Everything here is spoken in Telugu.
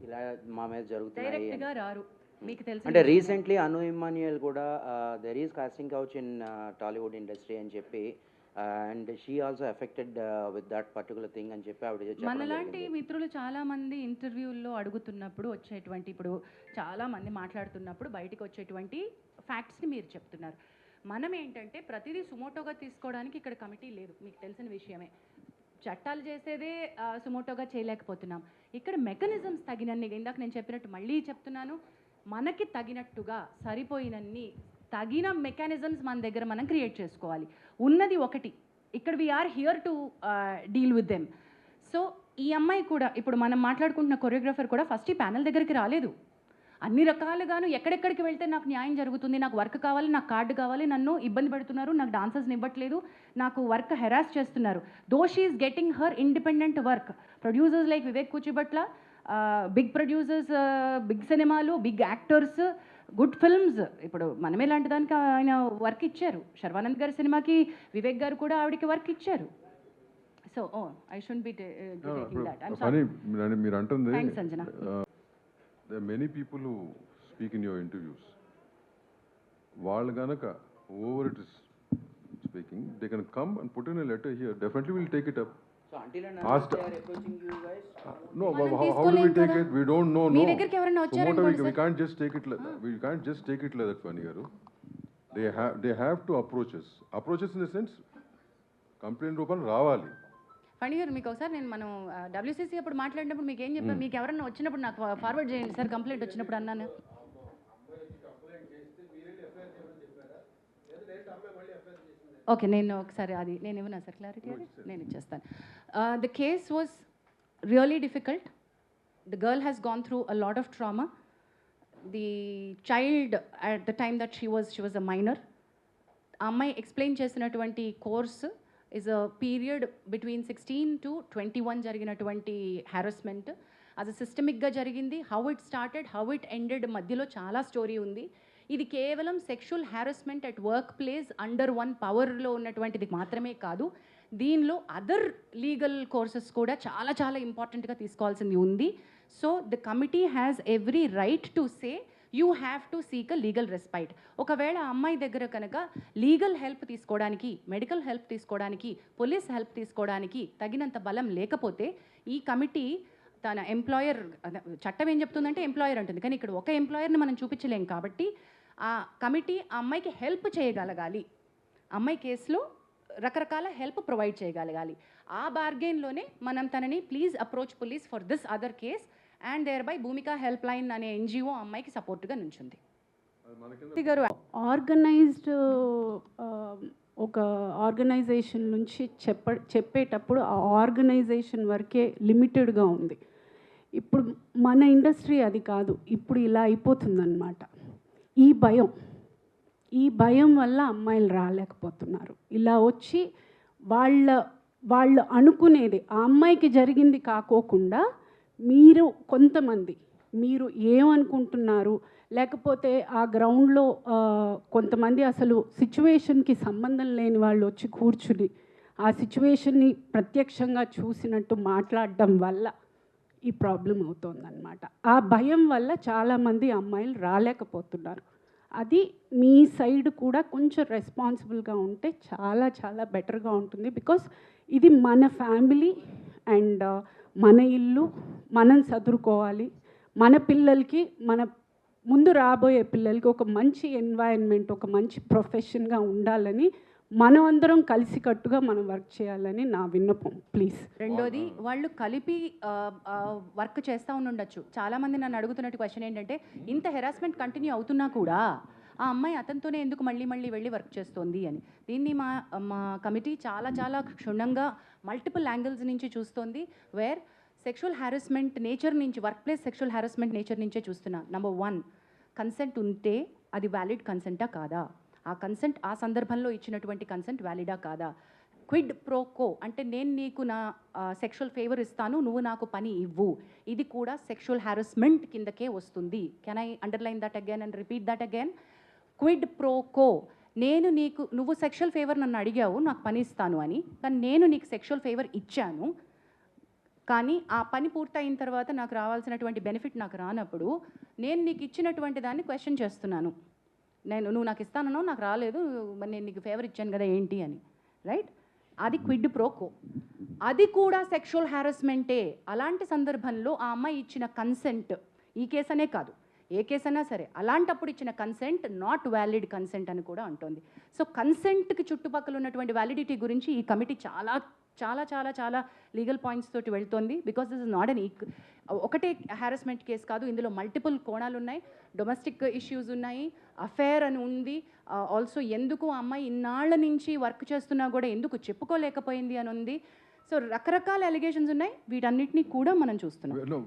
ఇలా మా మీద జరుగుతున్నాయి డైరెక్ట్గా రారు మీకు తెలుసు. అంటే రీసెంట్లీ అను ఇమ్మాన్యుయల్ కూడా there is costing couch in Tollywood industry అని చెప్పి and she also affected with that particular thing అని చెప్పి ఆవిడ చెప్పడం మనలాంటి జరిగింది. మిత్రులు చాలామంది ఇంటర్వ్యూల్లో అడుగుతున్నప్పుడు వచ్చేటువంటి, ఇప్పుడు చాలామంది మాట్లాడుతున్నప్పుడు బయటికి వచ్చేటువంటి ఫ్యాక్ట్స్ని మీరు చెప్తున్నారు. మనం ఏంటంటే ప్రతిదీ సుమోటోగా తీసుకోవడానికి ఇక్కడ కమిటీ లేదు, మీకు తెలిసిన విషయమే. చట్టాలు చేసేదే సుమోటోగా చేయలేకపోతున్నాం. ఇక్కడ మెకానిజమ్స్ తగినన్ని, ఇందాక నేను చెప్పినట్టు మళ్ళీ చెప్తున్నాను, మనకి తగినట్టుగా సరిపోయినన్ని తగిన మెకానిజమ్స్ మన దగ్గర మనం క్రియేట్ చేసుకోవాలి. ఉన్నది ఒకటి, ఇక్కడ we are here to deal with them. So ఈ అమ్మాయి కూడా ఇప్పుడు మనం మాట్లాడుకుంటున్న కొరియోగ్రాఫర్ కూడా ఫస్ట్ ఈ ప్యానల్ దగ్గరికి రాలేదు. అన్ని రకాలుగాను ఎక్కడెక్కడికి వెళ్తే నాకు న్యాయం జరుగుతుంది, నాకు వర్క్ కావాలి, నాకు కార్డు కావాలి, నన్ను ఇబ్బంది పెడుతున్నారు, నాకు డాన్సర్స్ని ఇవ్వట్లేదు, నాకు వర్క్ హెరాస్ చేస్తున్నారు. Though she is getting her independent work. Producers like Vivek Kuchibhotla, big producers, big సినిమాలు, బిగ్ యాక్టర్స్, గుడ్ ఫిల్మ్స్. ఇప్పుడు మనమే లాంటి దానికి ఆయన వర్క్ ఇచ్చారు. శర్వానంద్ గారి సినిమాకి వివేక్ గారు కూడా ఆవిడకి వర్క్ ఇచ్చారు. So I should be taking that. I'm sorry. మీరు అంటుంది thanks Sanjana. there are many people who speak in your interviews. వాళ్ళు గనక whoever it is speaking, they can come and put in a letter here. Definitely we'll take it up. So until and Asked- unless they are approaching you guys, No, మనం how do we తీసుకోలేం take కదా. it? We don't know. Me No. దగ్గరికి ఎవరైనా Sumoto, వచ్చారనుకోండి we sir. can't just take it like that. We can't just take it like that, Fani garu. They have to approach us. Approach us in the sense, complaint రూపంలో రావాలి. ఫణి గారు, మీకు ఒకసారి నేను మనం WCC అప్పుడు మాట్లాడినప్పుడు మీకు ఏం చెప్పాను, మీకు ఎవరన్నా వచ్చినప్పుడు నాకు ఫార్వర్డ్ చేయండి సార్ కంప్లైంట్ వచ్చినప్పుడు అన్నాను. ఓకే, నేను ఒకసారి అది నేను ఇవ్వనా సార్ క్లారిటీ, అది నేను ఇచ్చేస్తాను. The case was really difficult. The girl has gone through a lot of trauma. The child at the time that she was a minor. ఆ అమ్మాయి ఎక్స్ప్లెయిన్ చేసినటువంటి course is a period between 16 to 21 జరిగినటువంటి హ్యారస్మెంట్. అది సిస్టమిక్గా జరిగింది. How it started, how it ended, మధ్యలో చాలా స్టోరీ ఉంది. ఇది కేవలం sexual harassment at work place under one పవర్లో ఉన్నటువంటిది మాత్రమే కాదు, దీనిలో అదర్ లీగల్ కోర్సెస్ కూడా చాలా చాలా ఇంపార్టెంట్గా తీసుకోవాల్సింది ఉంది. So the committee has every right to say you have to seek a legal respite. ఒకవేళ ఆ అమ్మాయి దగ్గర కనుక లీగల్ హెల్ప్ తీసుకోవడానికి, మెడికల్ హెల్ప్ తీసుకోవడానికి, పోలీస్ హెల్ప్ తీసుకోవడానికి తగినంత బలం లేకపోతే ఈ కమిటీ తన ఎంప్లాయర్, చట్టం ఏం చెప్తుందంటే ఎంప్లాయర్ అంటుంది, కానీ ఇక్కడ ఒక ఎంప్లాయర్ని మనం చూపించలేం. కాబట్టి ఆ కమిటీ ఆ అమ్మాయికి హెల్ప్ చేయగలగాలి, అమ్మాయి కేసులో రకరకాల హెల్ప్ ప్రొవైడ్ చేయగలగాలి. ఆ బార్గెన్లోనే మనం తనని please approach police for this other case and thereby Bhumika helpline అనే NGO అమ్మాయికి సపోర్ట్గా నుంచుంది. గారు ఆర్గనైజ్డ్ ఒక ఆర్గనైజేషన్ నుంచి చెప్పేటప్పుడు ఆ ఆర్గనైజేషన్ వరకే లిమిటెడ్గా ఉంది. ఇప్పుడు మన ఇండస్ట్రీ అది కాదు, ఇప్పుడు ఇలా అయిపోతుందన్నమాట. ఈ భయం వల్ల అమ్మాయిలు రాలేకపోతున్నారు. ఇలా వచ్చి వాళ్ళు అనుకునేది ఆ అమ్మాయికి జరిగింది కాకోకుండా కొంతమంది మీరు ఏమనుకుంటున్నారు, లేకపోతే ఆ గ్రౌండ్లో కొంతమంది అసలు సిచ్యువేషన్కి సంబంధం లేని వాళ్ళు వచ్చి కూర్చుని ఆ సిచ్యువేషన్ని ప్రత్యక్షంగా చూసినట్టు మాట్లాడడం వల్ల ఈ ప్రాబ్లం అవుతుందన్నమాట. ఆ భయం వల్ల చాలామంది అమ్మాయిలు రాలేకపోతున్నారు. అది మీ సైడ్ కూడా కొంచెం రెస్పాన్సిబుల్గా ఉంటే చాలా చాలా బెటర్గా ఉంటుంది. బికాస్ ఇది మన ఫ్యామిలీ అండ్ మన ఇల్లు, మనం చదువుకోవాలి, మన పిల్లలకి, మన ముందు రాబోయే పిల్లలకి ఒక మంచి ఎన్వైరన్మెంట్, ఒక మంచి ప్రొఫెషన్గా ఉండాలని మనం అందరం కలిసికట్టుగా మనం వర్క్ చేయాలని నా విన్నపం. ప్లీజ్. రెండోది, వాళ్ళు కలిపి వర్క్ చేస్తూ ఉండొచ్చు. చాలామంది నన్ను అడుగుతున్నట్టు క్వశ్చన్ ఏంటంటే, ఇంత హెరాస్మెంట్ కంటిన్యూ అవుతున్నా కూడా ఆ అమ్మాయి అతనితోనే ఎందుకు మళ్ళీ వెళ్ళి వర్క్ చేస్తోంది అని. దీన్ని మా కమిటీ చాలా చాలా క్షుణ్ణంగా మల్టిపుల్ యాంగిల్స్ నుంచి చూస్తోంది. వేర్ సెక్షువల్ హ్యారస్మెంట్ నేచర్ నుంచి, work place sexual harassment nature నుంచే చూస్తున్నా. నెంబర్ 1, కన్సెంట్ ఉంటే అది వ్యాలిడ్ కన్సెంటా కాదా, ఆ కన్సెంట్ ఆ సందర్భంలో ఇచ్చినటువంటి కన్సెంట్ వ్యాలిడా కాదా. క్విడ్ ప్రోకో అంటే నేను నీకు నా సెక్షువల్ ఫేవర్ ఇస్తాను, నువ్వు నాకు పని ఇవ్వు, ఇది కూడా సెక్షువల్ హ్యారస్మెంట్ కిందకే వస్తుంది. Can I underline that again and repeat that again. Quid pro quo, నువ్వు సెక్షువల్ ఫేవర్ నన్ను అడిగావు, నాకు పని ఇస్తాను అని, కానీ నేను నీకు సెక్షువల్ ఫేవర్ ఇచ్చాను, కానీ ఆ పని పూర్తయిన తర్వాత నాకు రావాల్సినటువంటి బెనిఫిట్ నాకు రానప్పుడు నేను నీకు ఇచ్చినటువంటి దాన్ని క్వశ్చన్ చేస్తున్నాను. నువ్వు నాకు ఇస్తానో నాకు రాలేదు, మరి నేను నీకు ఫేవర్ ఇచ్చాను కదా ఏంటి అని, రైట్? అది క్విడ్ ప్రోకో, అది కూడా సెక్షువల్ హ్యారస్మెంటే. అలాంటి సందర్భంలో ఆ అమ్మాయి ఇచ్చిన కన్సెంట్, ఈ కేసు అనే కాదు ఏ కేసు అయినా సరే, అలాంటప్పుడు ఇచ్చిన కన్సెంట్ నాట్ వ్యాలిడ్ కన్సెంట్ అని కూడా అంటోంది. సో కన్సెంట్కి చుట్టుపక్కల ఉన్నటువంటి వ్యాలిడిటీ గురించి ఈ కమిటీ చాలా చాలా చాలా చాలా లీగల్ పాయింట్స్ తోటి వెళ్తోంది. Because this is not an ఒకటే హ్యారస్మెంట్ కేసు కాదు, ఇందులో మల్టిపుల్ కోణాలు ఉన్నాయి, డొమెస్టిక్ ఇష్యూస్ ఉన్నాయి, అఫేర్ అని ఉంది, ఆల్సో ఎందుకు ఆ అమ్మాయి ఇన్నాళ్ల నుంచి వర్క్ చేస్తున్నా కూడా ఎందుకు చెప్పుకోలేకపోయింది అని ఉంది. సో రకరకాల అలిగేషన్స్ ఉన్నాయి, వీటన్నిటిని కూడా మనం చూస్తున్నాం. No,